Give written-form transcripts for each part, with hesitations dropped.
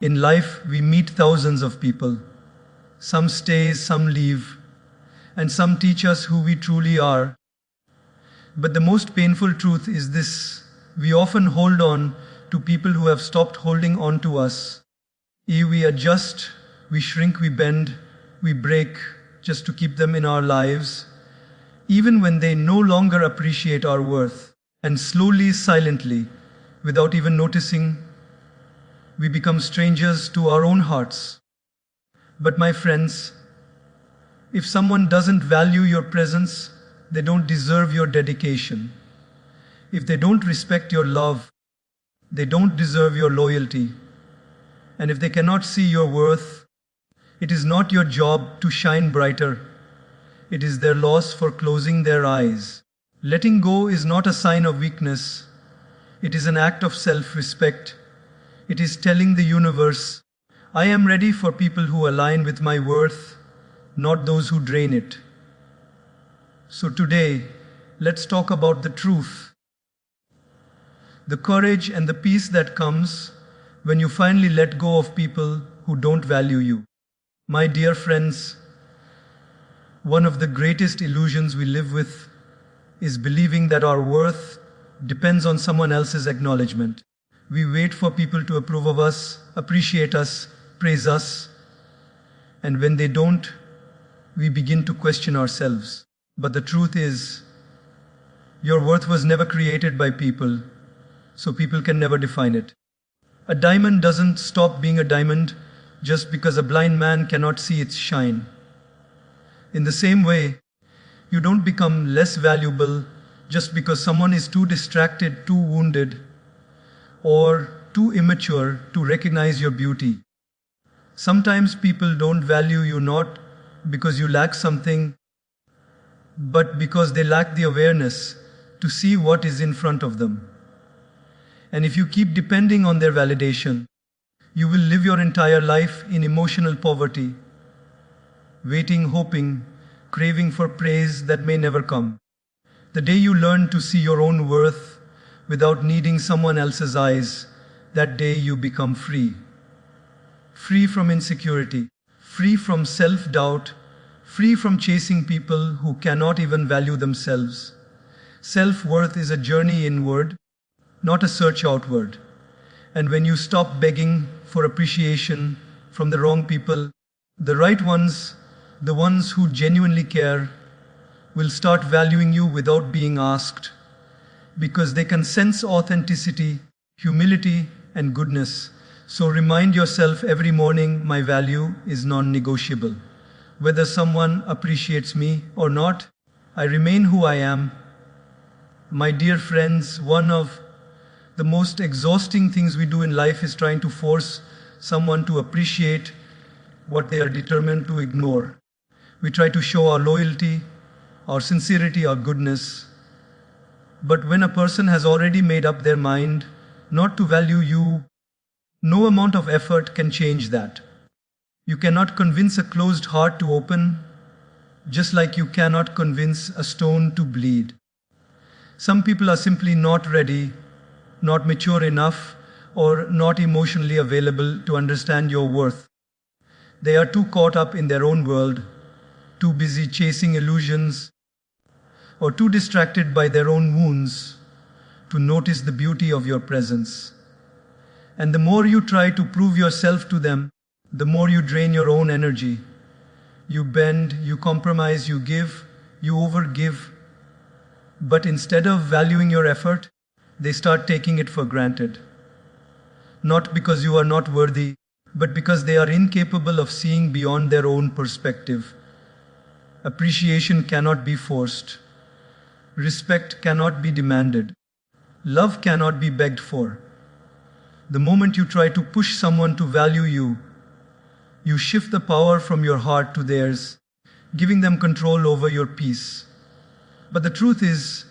In life, we meet thousands of people. Some stay, some leave, and some teach us who we truly are. But the most painful truth is this: we often hold on to people who have stopped holding on to us. We adjust, we shrink, we bend, we break just to keep them in our lives, even when they no longer appreciate our worth. And slowly, silently, without even noticing, we become strangers to our own hearts. But my friends, if someone doesn't value your presence, they don't deserve your dedication. If they don't respect your love, they don't deserve your loyalty. And if they cannot see your worth, it is not your job to shine brighter. It is their loss for closing their eyes. Letting go is not a sign of weakness. It is an act of self-respect. It is telling the universe, I am ready for people who align with my worth, not those who drain it. So today, let's talk about the truth. The courage and the peace that comes when you finally let go of people who don't value you. My dear friends, one of the greatest illusions we live with is believing that our worth depends on someone else's acknowledgement. We wait for people to approve of us, appreciate us, praise us, and when they don't, we begin to question ourselves. But the truth is, your worth was never created by people, so people can never define it. A diamond doesn't stop being a diamond just because a blind man cannot see its shine. In the same way, you don't become less valuable just because someone is too distracted, too wounded, or too immature to recognize your beauty. Sometimes people don't value you not because you lack something, but because they lack the awareness to see what is in front of them. And if you keep depending on their validation, you will live your entire life in emotional poverty, waiting, hoping, craving for praise that may never come. The day you learn to see your own worth without needing someone else's eyes, that day you become free. Free from insecurity, free from self-doubt, free from chasing people who cannot even value themselves. Self-worth is a journey inward, not a search outward. And when you stop begging for appreciation from the wrong people, the right ones, the ones who genuinely care, will start valuing you without being asked, because they can sense authenticity, humility, and goodness. So remind yourself every morning, my value is non-negotiable. Whether someone appreciates me or not, I remain who I am. My dear friends, one of the most exhausting things we do in life is trying to force someone to appreciate what they are determined to ignore. We try to show our loyalty, our sincerity, our goodness. But when a person has already made up their mind not to value you, no amount of effort can change that. You cannot convince a closed heart to open, just like you cannot convince a stone to bleed. Some people are simply not ready, not mature enough, or not emotionally available to understand your worth. They are too caught up in their own world, too busy chasing illusions, or too distracted by their own wounds to notice the beauty of your presence. And the more you try to prove yourself to them, the more you drain your own energy. You bend, you compromise, you give, you overgive. But instead of valuing your effort, they start taking it for granted. Not because you are not worthy, but because they are incapable of seeing beyond their own perspective. Appreciation cannot be forced. Respect cannot be demanded. Love cannot be begged for. The moment you try to push someone to value you, you shift the power from your heart to theirs, giving them control over your peace. But the truth is,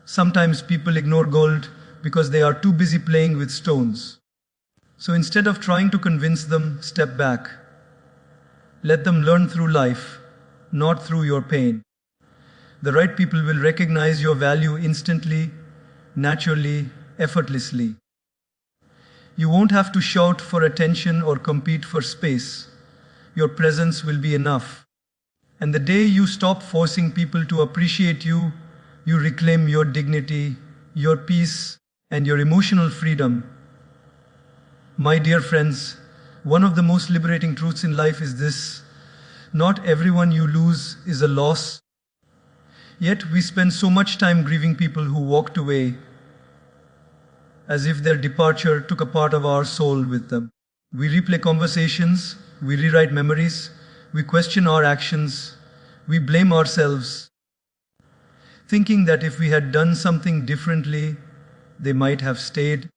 sometimes people ignore gold because they are too busy playing with stones. So instead of trying to convince them, step back. Let them learn through life, not through your pain. The right people will recognize your value instantly, naturally, effortlessly. You won't have to shout for attention or compete for space. Your presence will be enough. And the day you stop forcing people to appreciate you, you reclaim your dignity, your peace, and your emotional freedom. My dear friends, one of the most liberating truths in life is this: not everyone you lose is a loss. Yet we spend so much time grieving people who walked away, as if their departure took a part of our soul with them. We replay conversations, we rewrite memories, we question our actions, we blame ourselves, thinking that if we had done something differently, they might have stayed.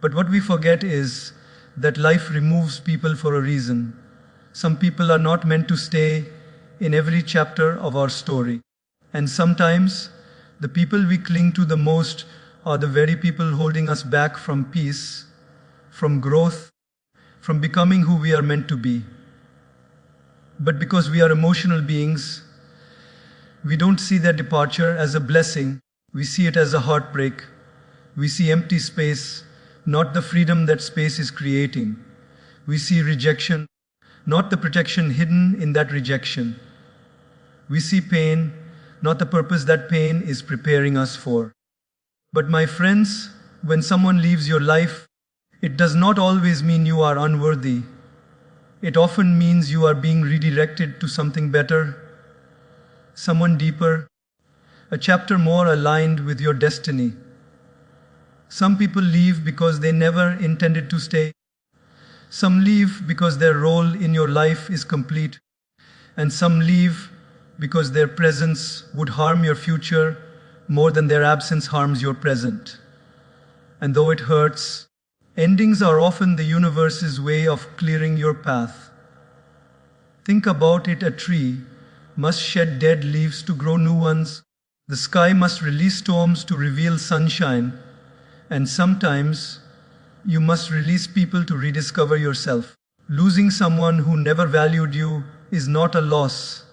But what we forget is that life removes people for a reason. Some people are not meant to stay in every chapter of our story. And sometimes the people we cling to the most are the very people holding us back from peace, from growth, from becoming who we are meant to be. But because we are emotional beings, we don't see their departure as a blessing. We see it as a heartbreak. We see empty space, not the freedom that space is creating. We see rejection, not the protection hidden in that rejection. We see pain, not the purpose that pain is preparing us for. But my friends, when someone leaves your life, it does not always mean you are unworthy. It often means you are being redirected to something better, someone deeper, a chapter more aligned with your destiny. Some people leave because they never intended to stay. Some leave because their role in your life is complete. And some leave because their presence would harm your future more than their absence harms your present. And though it hurts, endings are often the universe's way of clearing your path. Think about it: a tree must shed dead leaves to grow new ones. The sky must release storms to reveal sunshine. And sometimes you must release people to rediscover yourself. Losing someone who never valued you is not a loss.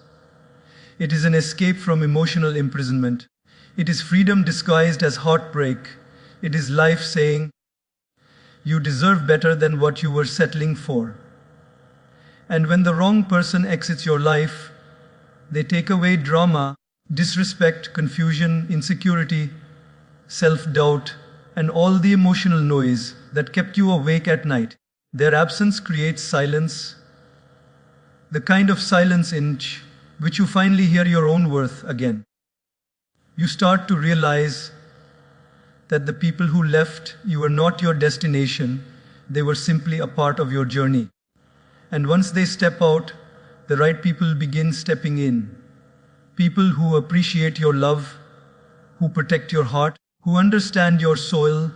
It is an escape from emotional imprisonment. It is freedom disguised as heartbreak. It is life saying, you deserve better than what you were settling for. And when the wrong person exits your life, they take away drama, disrespect, confusion, insecurity, self-doubt, and all the emotional noise that kept you awake at night. Their absence creates silence, the kind of silence in which you finally hear your own worth again. You start to realize that the people who left you were not your destination, they were simply a part of your journey. And once they step out, the right people begin stepping in. People who appreciate your love, who protect your heart, who understand your soul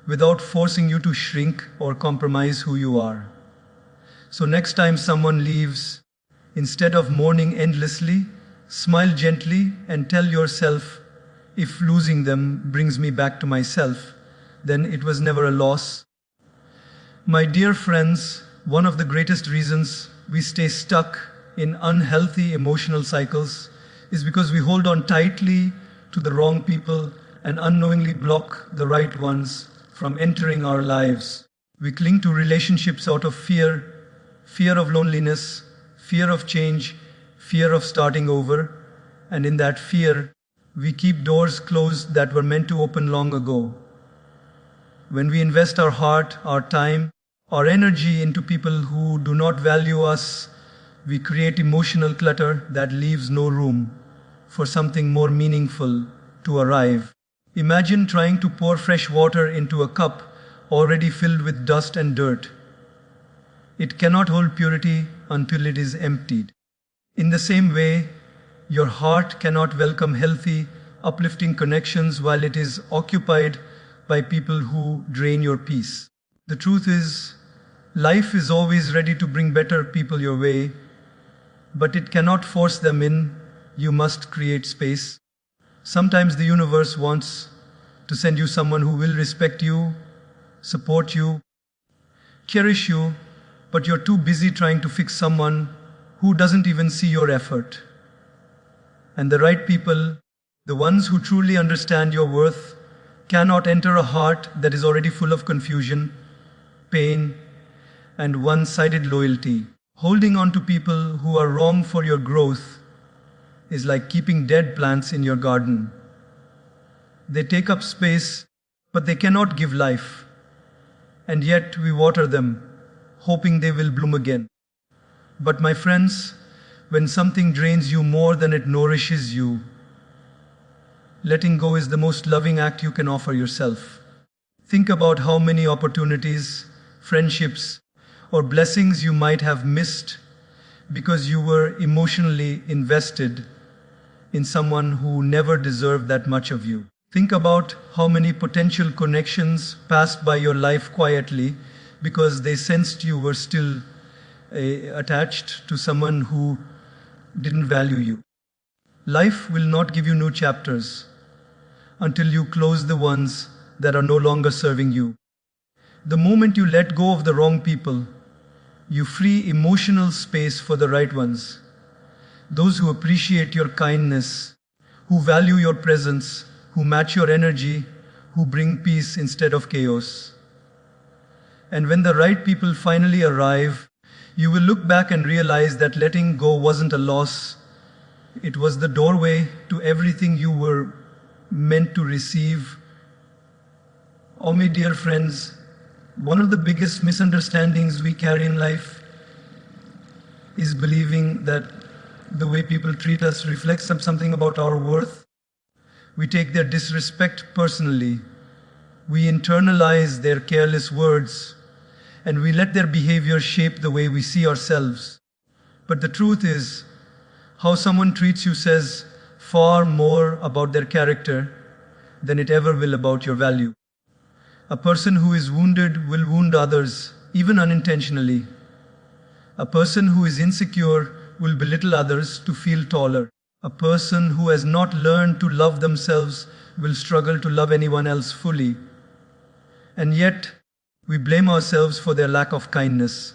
without forcing you to shrink or compromise who you are. So next time someone leaves, instead of mourning endlessly, smile gently and tell yourself, if losing them brings me back to myself, then it was never a loss. My dear friends, one of the greatest reasons we stay stuck in unhealthy emotional cycles is because we hold on tightly to the wrong people and unknowingly block the right ones from entering our lives. We cling to relationships out of fear of loneliness, fear of change, fear of starting over, and in that fear, we keep doors closed that were meant to open long ago. When we invest our heart, our time, our energy into people who do not value us, we create emotional clutter that leaves no room for something more meaningful to arrive. Imagine trying to pour fresh water into a cup already filled with dust and dirt. It cannot hold purity until it is emptied. In the same way, your heart cannot welcome healthy, uplifting connections while it is occupied by people who drain your peace. The truth is, life is always ready to bring better people your way, but it cannot force them in. You must create space. Sometimes the universe wants to send you someone who will respect you, support you, cherish you, but you're too busy trying to fix someone who doesn't even see your effort. And the right people, the ones who truly understand your worth, cannot enter a heart that is already full of confusion, pain, and one-sided loyalty. Holding on to people who are wrong for your growth is like keeping dead plants in your garden. They take up space, but they cannot give life. And yet we water them, hoping they will bloom again. But my friends, when something drains you more than it nourishes you, letting go is the most loving act you can offer yourself. Think about how many opportunities, friendships, or blessings you might have missed because you were emotionally invested in someone who never deserved that much of you. Think about how many potential connections passed by your life quietly because they sensed you were still attached to someone who didn't value you. Life will not give you new chapters until you close the ones that are no longer serving you. The moment you let go of the wrong people, you free emotional space for the right ones. Those who appreciate your kindness, who value your presence, who match your energy, who bring peace instead of chaos. And when the right people finally arrive, you will look back and realize that letting go wasn't a loss. It was the doorway to everything you were meant to receive. Oh, my dear friends, one of the biggest misunderstandings we carry in life is believing that the way people treat us reflects something about our worth. We take their disrespect personally. We internalize their careless words, and we let their behavior shape the way we see ourselves. But the truth is, how someone treats you says far more about their character than it ever will about your value. A person who is wounded will wound others, even unintentionally. A person who is insecure will belittle others to feel taller. A person who has not learned to love themselves will struggle to love anyone else fully. And yet, we blame ourselves for their lack of kindness.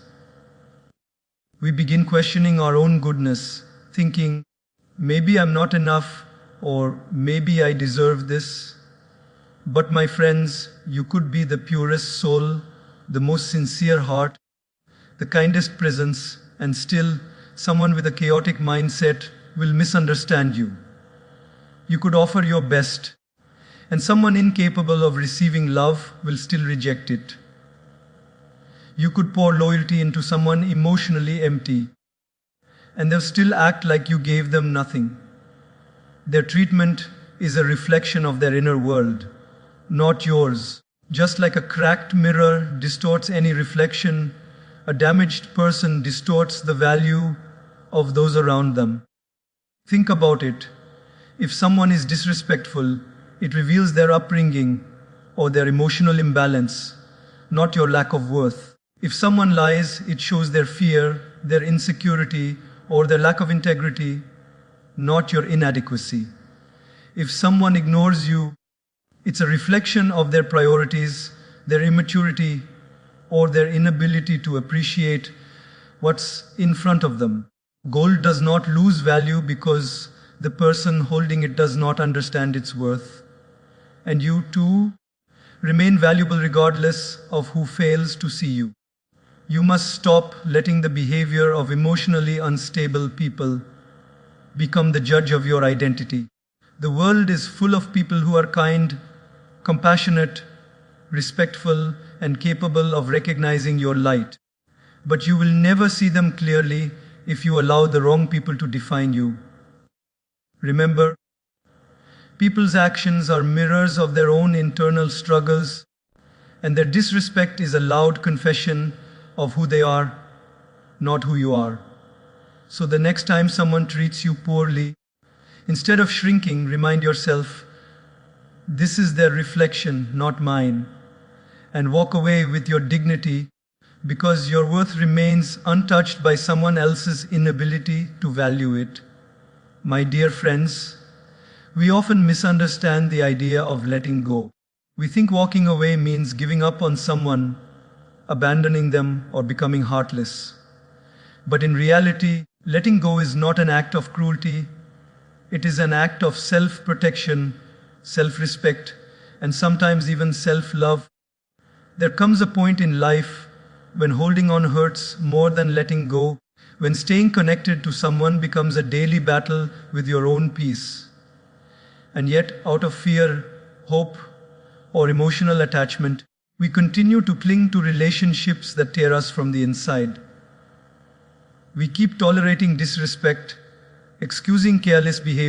We begin questioning our own goodness, thinking, maybe I'm not enough, or maybe I deserve this. But my friends, you could be the purest soul, the most sincere heart, the kindest presence, and still someone with a chaotic mindset will misunderstand you. You could offer your best, and someone incapable of receiving love will still reject it. You could pour loyalty into someone emotionally empty, and they'll still act like you gave them nothing. Their treatment is a reflection of their inner world, not yours. Just like a cracked mirror distorts any reflection, a damaged person distorts the value of those around them. Think about it. If someone is disrespectful, it reveals their upbringing or their emotional imbalance, not your lack of worth. If someone lies, it shows their fear, their insecurity, or their lack of integrity, not your inadequacy. If someone ignores you, it's a reflection of their priorities, their immaturity, or their inability to appreciate what's in front of them. Gold does not lose value because the person holding it does not understand its worth. And you too remain valuable regardless of who fails to see you. You must stop letting the behavior of emotionally unstable people become the judge of your identity. The world is full of people who are kind, compassionate, respectful, and capable of recognizing your light. But you will never see them clearly if you allow the wrong people to define you. Remember, people's actions are mirrors of their own internal struggles, and their disrespect is a loud confession of who they are, not who you are. So the next time someone treats you poorly, instead of shrinking, remind yourself, this is their reflection, not mine, and walk away with your dignity because your worth remains untouched by someone else's inability to value it. My dear friends, we often misunderstand the idea of letting go. We think walking away means giving up on someone, abandoning them, or becoming heartless. But in reality, letting go is not an act of cruelty. It is an act of self-protection, self-respect, and sometimes even self-love. There comes a point in life when holding on hurts more than letting go, when staying connected to someone becomes a daily battle with your own peace. And yet, out of fear, hope, or emotional attachment, we continue to cling to relationships that tear us from the inside. We keep tolerating disrespect, excusing careless behavior,